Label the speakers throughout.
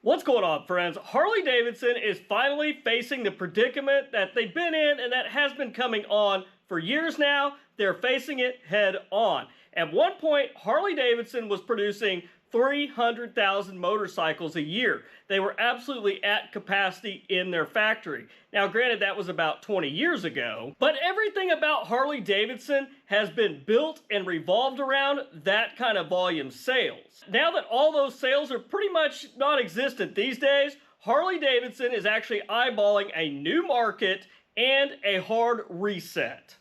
Speaker 1: What's going on, friends? Harley-Davidson is finally facing the predicament that they've been in and that has been coming on for years now. They're facing it head on. At one point, Harley-Davidson was producing 300,000 motorcycles a year. They were absolutely at capacity in their factory. Now, granted, that was about 20 years ago, but everything about Harley-Davidson has been built and revolved around that kind of volume sales. Now that all those sales are pretty much non-existent these days, Harley-Davidson is actually eyeballing a new market and a hard reset.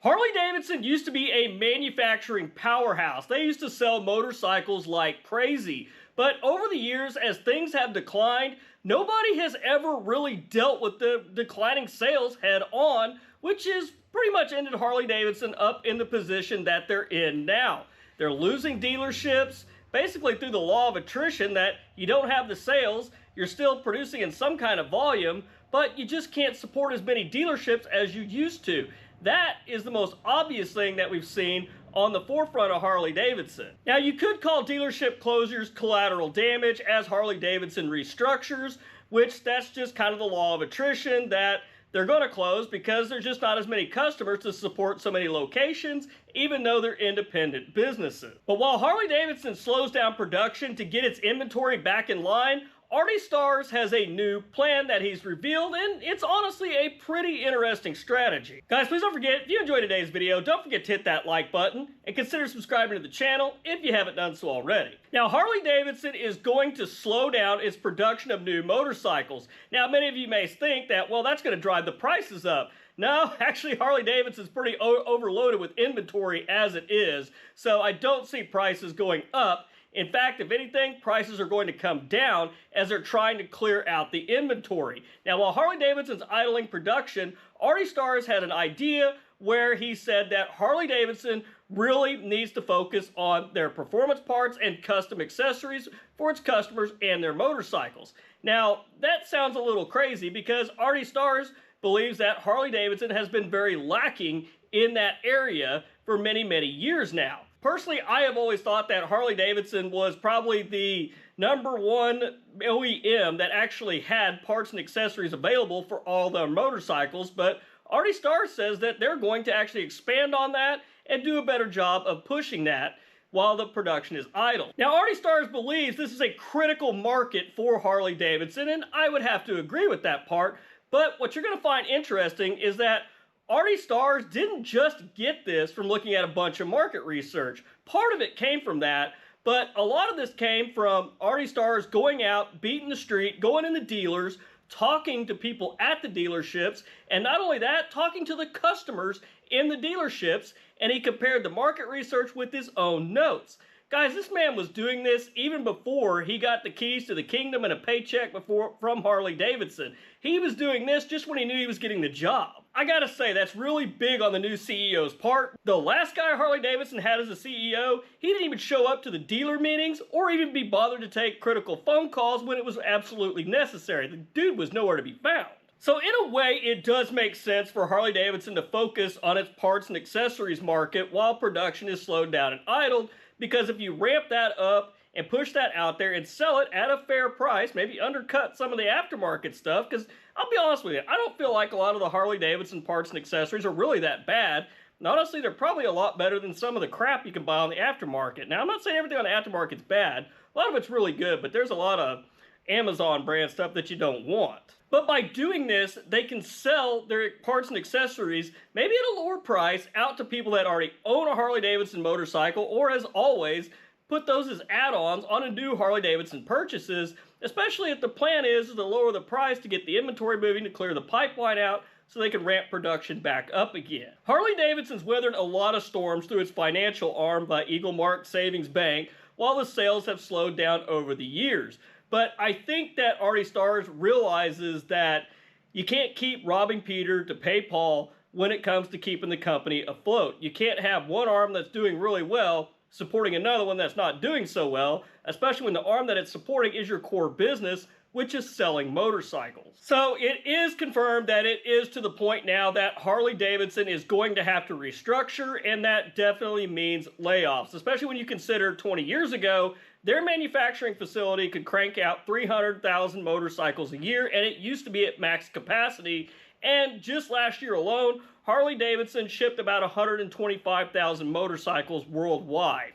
Speaker 1: Harley-Davidson used to be a manufacturing powerhouse. They used to sell motorcycles like crazy. But over the years, as things have declined, nobody has ever really dealt with the declining sales head on, which has pretty much ended Harley-Davidson up in the position that they're in now. They're losing dealerships, basically through the law of attrition that you don't have the sales, you're still producing in some kind of volume, but you just can't support as many dealerships as you used to. That is the most obvious thing that we've seen on the forefront of Harley-Davidson. Now, you could call dealership closures collateral damage as Harley-Davidson restructures, which that's just kind of the law of attrition that they're going to close because there's just not as many customers to support so many locations, even though they're independent businesses. But while Harley-Davidson slows down production to get its inventory back in line, Artie Starrs has a new plan that he's revealed, and it's honestly a pretty interesting strategy. Guys, please don't forget, if you enjoyed today's video, don't forget to hit that like button and consider subscribing to the channel if you haven't done so already. Now, Harley-Davidson is going to slow down its production of new motorcycles. Now, many of you may think that, well, that's going to drive the prices up. No, actually, Harley-Davidson's pretty overloaded with inventory as it is, so I don't see prices going up. In fact, if anything, prices are going to come down as they're trying to clear out the inventory. Now, while Harley-Davidson's idling production, Artie Starrs had an idea where he said that Harley-Davidson really needs to focus on their performance parts and custom accessories for its customers and their motorcycles. Now, that sounds a little crazy because Artie Starrs believes that Harley-Davidson has been very lacking in that area for many, many years now. Personally, I have always thought that Harley-Davidson was probably the #1 OEM that actually had parts and accessories available for all their motorcycles, but Artie Starrs says that they're going to actually expand on that and do a better job of pushing that while the production is idle. Now, Artie Starrs believes this is a critical market for Harley-Davidson, and I would have to agree with that part, but what you're going to find interesting is that Artie Starrs didn't just get this from looking at a bunch of market research. Part of it came from that, but a lot of this came from Artie Starrs going out, beating the street, going in the dealers, talking to people at the dealerships, and not only that, talking to the customers in the dealerships, and he compared the market research with his own notes. Guys, this man was doing this even before he got the keys to the kingdom and a paycheck from Harley-Davidson. He was doing this just when he knew he was getting the job. I gotta say, that's really big on the new CEO's part. The last guy Harley-Davidson had as a CEO, he didn't even show up to the dealer meetings or even be bothered to take critical phone calls when it was absolutely necessary. The dude was nowhere to be found. So in a way, it does make sense for Harley-Davidson to focus on its parts and accessories market while production is slowed down and idled, because if you ramp that up and push that out there and sell it at a fair price, maybe undercut some of the aftermarket stuff, because I'll be honest with you, I don't feel like a lot of the Harley-Davidson parts and accessories are really that bad. And honestly, they're probably a lot better than some of the crap you can buy on the aftermarket. Now, I'm not saying everything on the aftermarket's bad. A lot of it's really good, but there's a lot of Amazon brand stuff that you don't want. But by doing this, they can sell their parts and accessories, maybe at a lower price, out to people that already own a Harley-Davidson motorcycle, or as always, put those as add-ons on a new Harley-Davidson purchases, especially if the plan is to lower the price to get the inventory moving to clear the pipeline out so they can ramp production back up again. Harley-Davidson's weathered a lot of storms through its financial arm by Eagle Mark Savings Bank, while the sales have slowed down over the years. But I think that Artie Starrs realizes that you can't keep robbing Peter to pay Paul when it comes to keeping the company afloat. You can't have one arm that's doing really well supporting another one that's not doing so well, especially when the arm that it's supporting is your core business, which is selling motorcycles. So it is confirmed that it is to the point now that Harley-Davidson is going to have to restructure, and that definitely means layoffs, especially when you consider 20 years ago, their manufacturing facility could crank out 300,000 motorcycles a year, and it used to be at max capacity. And just last year alone, Harley-Davidson shipped about 125,000 motorcycles worldwide.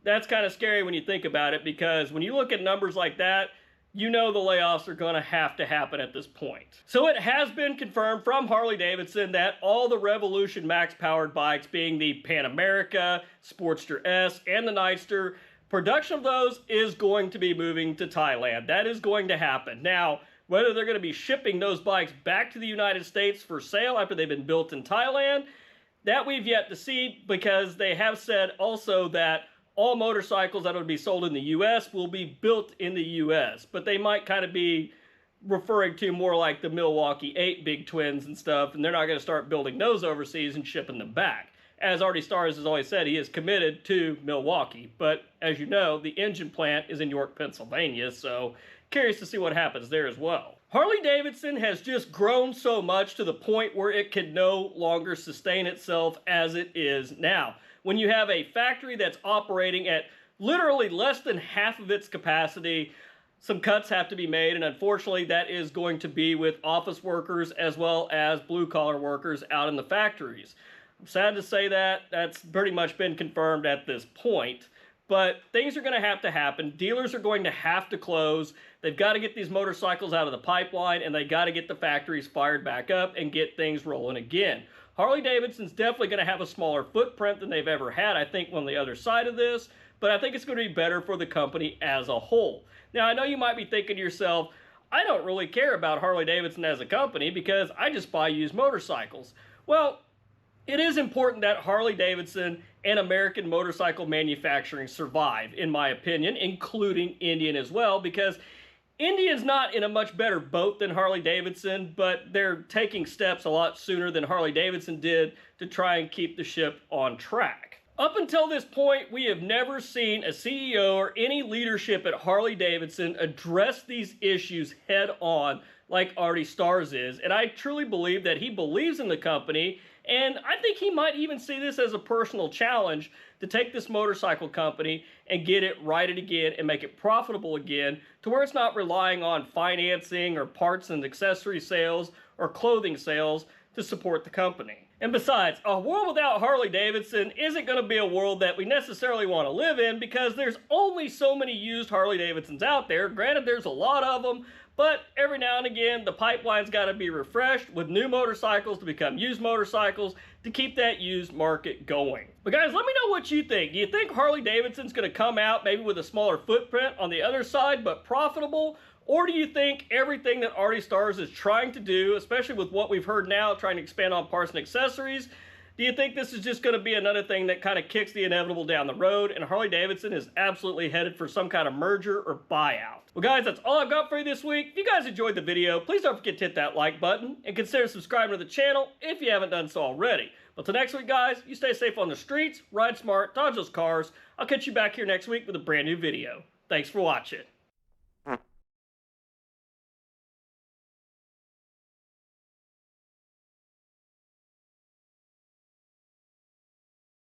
Speaker 1: That's kind of scary when you think about it, because when you look at numbers like that, you know the layoffs are going to happen at this point. So it has been confirmed from Harley-Davidson that all the Revolution Max powered bikes, being the Pan America, Sportster S, and the Nightster, production of those is going to be moving to Thailand. That is going to happen. Now, whether they're going to be shipping those bikes back to the United States for sale after they've been built in Thailand, that we've yet to see, because they have said also that all motorcycles that would be sold in the U.S. will be built in the U.S., but they might kind of be referring to more like the Milwaukee 8 big twins and stuff, and they're not going to start building those overseas and shipping them back. As Artie Starrs has always said, he is committed to Milwaukee, but as you know, the engine plant is in York, Pennsylvania, so curious to see what happens there as well. Harley-Davidson has just grown so much to the point where it can no longer sustain itself as it is now. When you have a factory that's operating at literally less than half of its capacity, some cuts have to be made, and unfortunately that is going to be with office workers as well as blue-collar workers out in the factories. I'm sad to say that. That's pretty much been confirmed at this point. But things are going to happen. Dealers are going to have to close. They've got to get these motorcycles out of the pipeline, and they got to get the factories fired back up and get things rolling again. Harley-Davidson's definitely going to have a smaller footprint than they've ever had, I think, on the other side of this, but I think it's going to be better for the company as a whole. Now, I know you might be thinking to yourself, I don't really care about Harley-Davidson as a company because I just buy used motorcycles. Well, it is important that Harley-Davidson and American motorcycle manufacturing survive, in my opinion, including Indian as well, because Indian's not in a much better boat than Harley-Davidson, but they're taking steps a lot sooner than Harley-Davidson did to try and keep the ship on track. Up until this point, we have never seen a CEO or any leadership at Harley-Davidson address these issues head on like Artie Starrs is, and I truly believe that he believes in the company, and I think he might even see this as a personal challenge to take this motorcycle company and get it righted again and make it profitable again to where it's not relying on financing or parts and accessory sales or clothing sales to support the company. And besides, a world without Harley-Davidson isn't going to be a world that we necessarily want to live in, because there's only so many used Harley-Davidsons out there. Granted, there's a lot of them, but every now and again, the pipeline's got to be refreshed with new motorcycles to become used motorcycles to keep that used market going. But guys, let me know what you think. Do you think Harley-Davidson's going to come out maybe with a smaller footprint on the other side, but profitable? Or do you think everything that Artie Starrs is trying to do, especially with what we've heard now, trying to expand on parts and accessories, do you think this is just going to be another thing that kind of kicks the inevitable down the road and Harley-Davidson is absolutely headed for some kind of merger or buyout? Well guys, that's all I've got for you this week. If you guys enjoyed the video, please don't forget to hit that like button and consider subscribing to the channel if you haven't done so already. But till next week guys, you stay safe on the streets, ride smart, dodge those cars. I'll catch you back here next week with a brand new video. Thanks for watching.